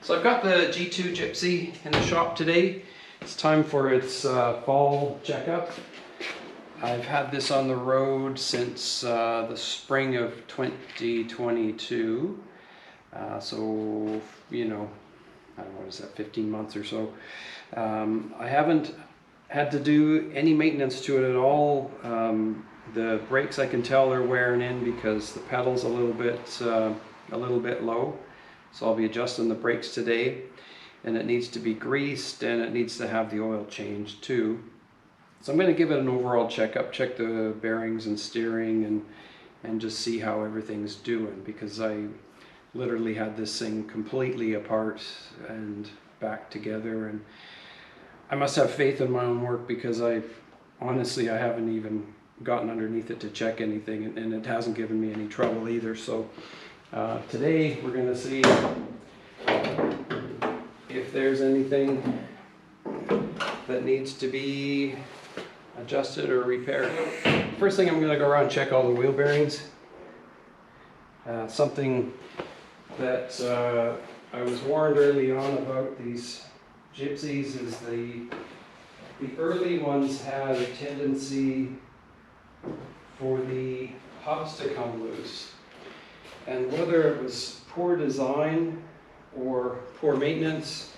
So I've got the G2 Gipsy in the shop today. It's time for its fall checkup. I've had this on the road since the spring of 2022. So, you know, I don't know, what is that, 15 months or so. I haven't had to do any maintenance to it at all. The brakes I can tell are wearing in because the pedal's a little bit low. So I'll be adjusting the brakes today, and it needs to be greased and it needs to have the oil changed too. So I'm going to give it an overall checkup, check the bearings and steering and just see how everything's doing, because I literally had this thing completely apart and back together, and I must have faith in my own work because I haven't even gotten underneath it to check anything, and it hasn't given me any trouble either. So today we're going to see if there's anything that needs to be adjusted or repaired. First thing, I'm going to go around and check all the wheel bearings. Something that I was warned early on about these Gypsies is the early ones had a tendency for the hubs to come loose. And whether it was poor design or poor maintenance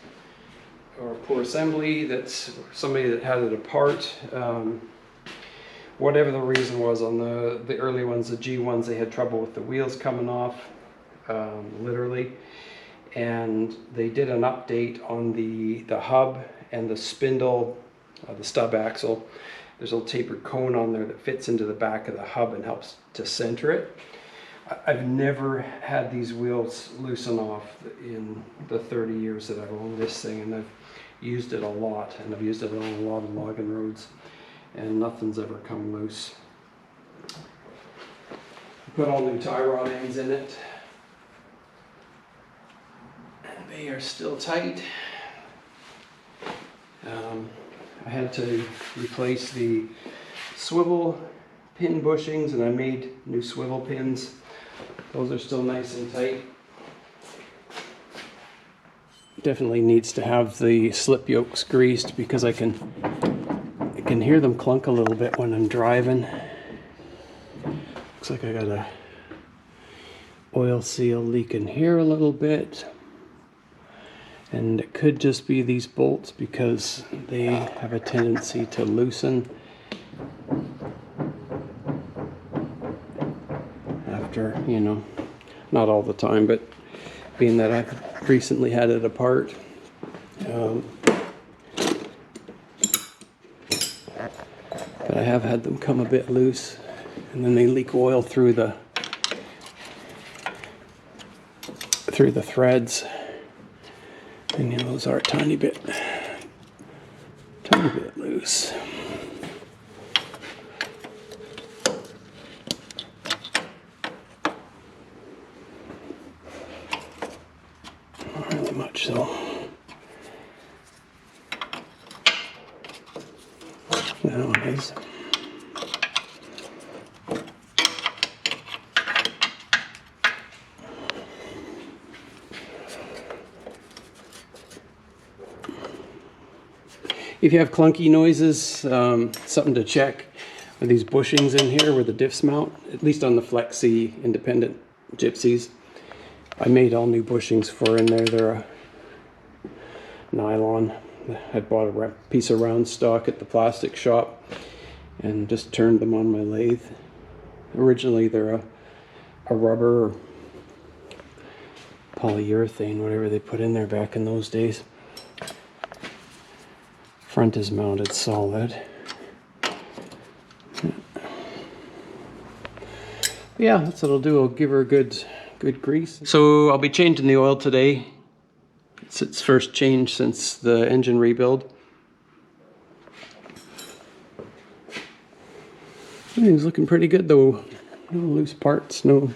or poor assembly, that's somebody that had it apart, whatever the reason was on the early ones, the G1s, they had trouble with the wheels coming off, literally. And they did an update on the hub and the spindle, the stub axle. There's a little tapered cone on there that fits into the back of the hub and helps to center it. I've never had these wheels loosen off in the 30 years that I've owned this thing, and I've used it a lot, and I've used it on a lot of logging roads, and nothing's ever come loose. I put all new tie rod ends in it, and they are still tight. I had to replace the swivel pin bushings, and I made new swivel pins. Those are still nice and tight. Definitely needs to have the slip yokes greased because I can hear them clunk a little bit when I'm driving. Looks like I got a oil seal leaking here a little bit. And it could just be these bolts because they have a tendency to loosen after, you know, not all the time, but being that I've recently had it apart. But I have had them come a bit loose, and then they leak oil through the threads. And you know, those are a tiny bit loose. Not really much so. Now it is. If you have clunky noises, something to check are these bushings in here where the diffs mount, at least on the Flexi independent Gypsies. I made all new bushings for in there. They're a nylon. I bought a piece of round stock at the plastic shop and just turned them on my lathe. Originally they're a rubber or polyurethane, whatever they put in there back in those days. Front is mounted solid. Yeah, that's what I'll do. I'll give her a good grease. So I'll be changing the oil today. It's its first change since the engine rebuild. Everything's looking pretty good though. No loose parts, no.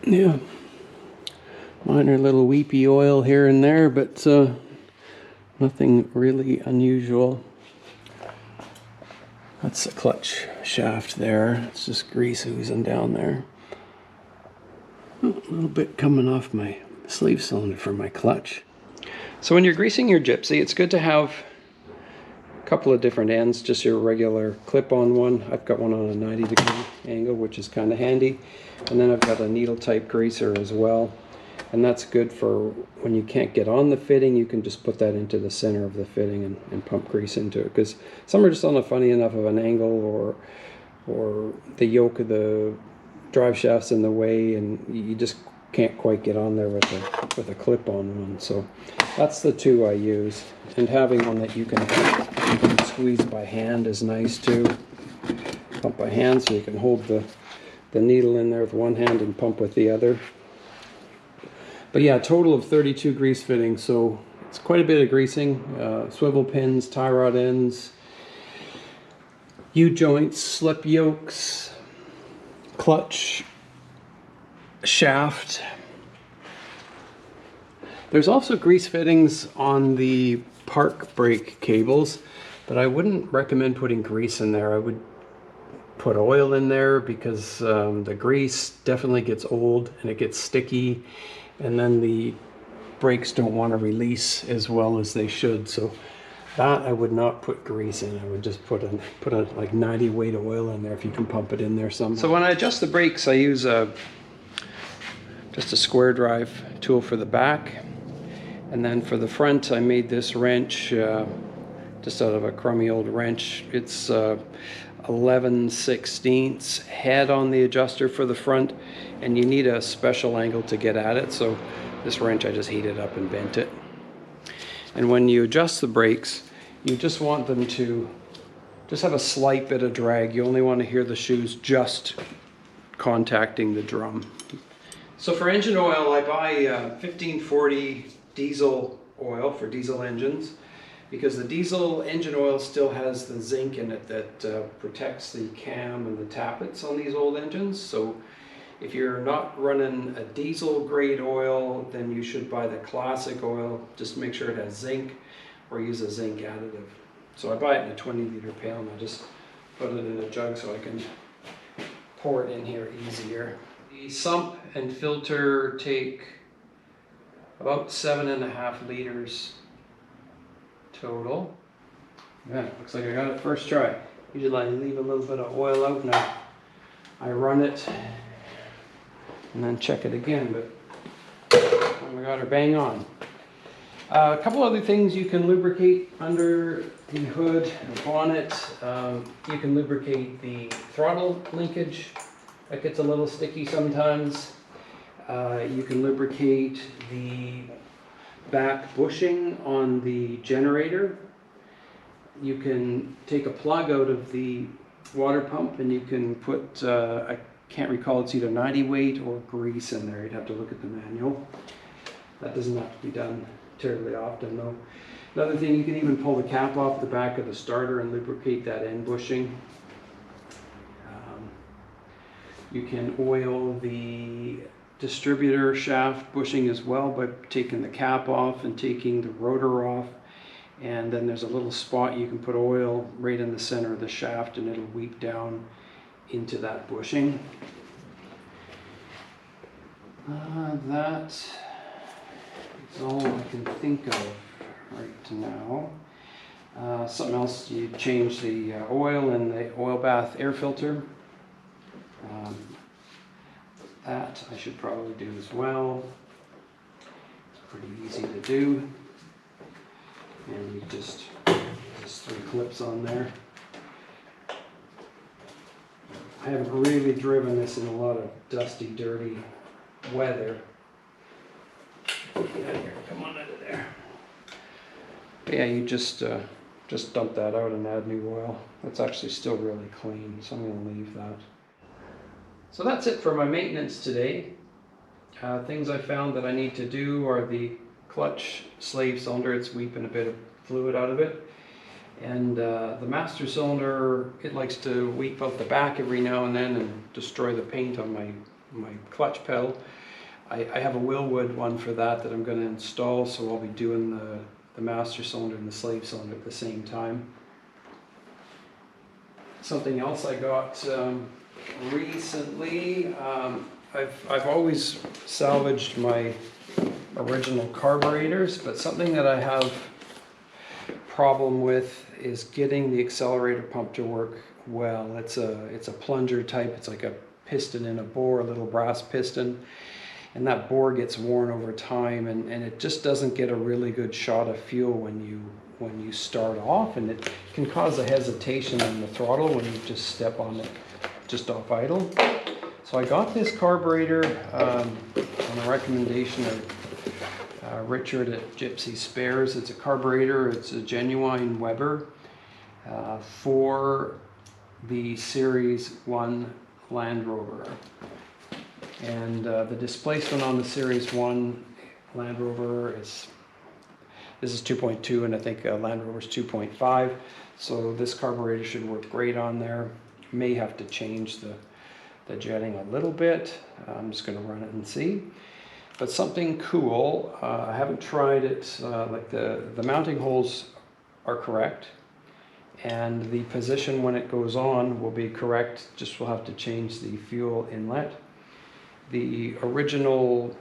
Yeah. Minor little weepy oil here and there, but nothing really unusual. That's the clutch shaft there. It's just grease oozing down there. A little bit coming off my sleeve cylinder for my clutch. So when you're greasing your Gipsy, it's good to have a couple of different ends, just your regular clip-on one. I've got one on a 90-degree angle, which is kind of handy. And then I've got a needle type greaser as well. And that's good for when you can't get on the fitting, you can just put that into the center of the fitting and pump grease into it. Because some are just on a funny enough of an angle, or the yoke of the drive shaft's in the way, and you just can't quite get on there with a clip-on one. So that's the two I use. And having one that you can squeeze by hand is nice too. Pump by hand, so you can hold the needle in there with one hand and pump with the other. But yeah, a total of 32 grease fittings, so it's quite a bit of greasing. Swivel pins, tie rod ends, U-joints, slip yokes, clutch, shaft. There's also grease fittings on the park brake cables, but I wouldn't recommend putting grease in there. I would put oil in there because the grease definitely gets old and it gets sticky, and then the brakes don't want to release as well as they should. So that I would not put grease in. I would just put a like 90 weight oil in there if you can pump it in there somehow. So when I adjust the brakes, I use just a square drive tool for the back, and then for the front I made this wrench just out of a crummy old wrench. It's 11/16 head on the adjuster for the front, and you need a special angle to get at it, so this wrench I just heated up and bent it. And when you adjust the brakes, you just want them to just have a slight bit of drag. You only want to hear the shoes just contacting the drum. So for engine oil, I buy 1540 diesel oil for diesel engines, because the diesel engine oil still has the zinc in it that protects the cam and the tappets on these old engines. So if you're not running a diesel grade oil, then you should buy the classic oil. Just make sure it has zinc, or use a zinc additive. So I buy it in a 20-liter pail, and I just put it in a jug so I can pour it in here easier. The sump and filter take about 7.5 liters total. Yeah, looks like I got it first try. Usually I leave a little bit of oil out, and I run it and then check it again, but oh my god, bang on. A couple other things you can lubricate under the hood and bonnet. You can lubricate the throttle linkage. That gets a little sticky sometimes. You can lubricate the back bushing on the generator. You can take a plug out of the water pump and you can put, I can't recall, it's either 90 weight or grease in there. You'd have to look at the manual. That doesn't have to be done terribly often though. Another thing, you can even pull the cap off the back of the starter and lubricate that end bushing. You can oil the distributor shaft bushing as well by taking the cap off and taking the rotor off. And then there's a little spot you can put oil right in the center of the shaft, and it'll weep down into that bushing. That is all I can think of right now. Something else, you change the oil in the oil bath air filter. That I should probably do as well. It's pretty easy to do. And you just 3 clips on there. I haven't really driven this in a lot of dusty, dirty weather. Get out of here. Come on out of there. But yeah, you just dump that out and add new oil. That's actually still really clean, so I'm going to leave that. So that's it for my maintenance today. Things I found that I need to do are the clutch slave cylinder. It's weeping a bit of fluid out of it. And the master cylinder, it likes to weep out the back every now and then and destroy the paint on my clutch pedal. I have a Wilwood one for that I'm going to install, so I'll be doing the master cylinder and the slave cylinder at the same time. Something else I got recently, I've always salvaged my original carburetors, but something that I have problem with is getting the accelerator pump to work well. It's a plunger type. It's like a piston in a bore, a little brass piston, and that bore gets worn over time, and it just doesn't get a really good shot of fuel when you start off, and it can cause a hesitation in the throttle when you just step on it just off idle. So I got this carburetor on a recommendation of Richard at Gipsy Spares. It's a carburetor. It's a genuine Weber for the Series 1 Land Rover. And the displacement on the Series 1 Land Rover this is 2.2, and I think Land Rover's 2.5. So this carburetor should work great on there. May have to change the jetting a little bit. I'm just going to run it and see. But something cool, I haven't tried it, like the mounting holes are correct, and the position when it goes on will be correct, just we'll have to change the fuel inlet. The original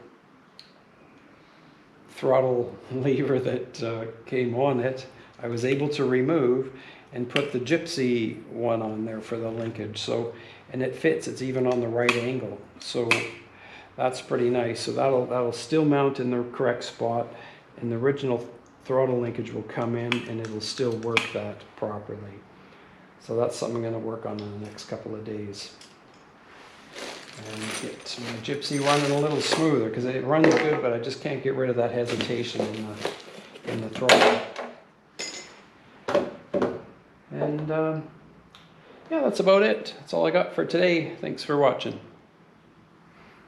throttle lever that came on it, I was able to remove and put the Gipsy one on there for the linkage. So, and it fits, it's even on the right angle. So that's pretty nice. So that'll still mount in the correct spot, and the original throttle linkage will come in and it'll still work that properly. So that's something I'm going to work on in the next couple of days. And get my Gipsy running a little smoother, because it runs good, but I just can't get rid of that hesitation in the throttle. And yeah, that's about it. That's all I got for today. Thanks for watching.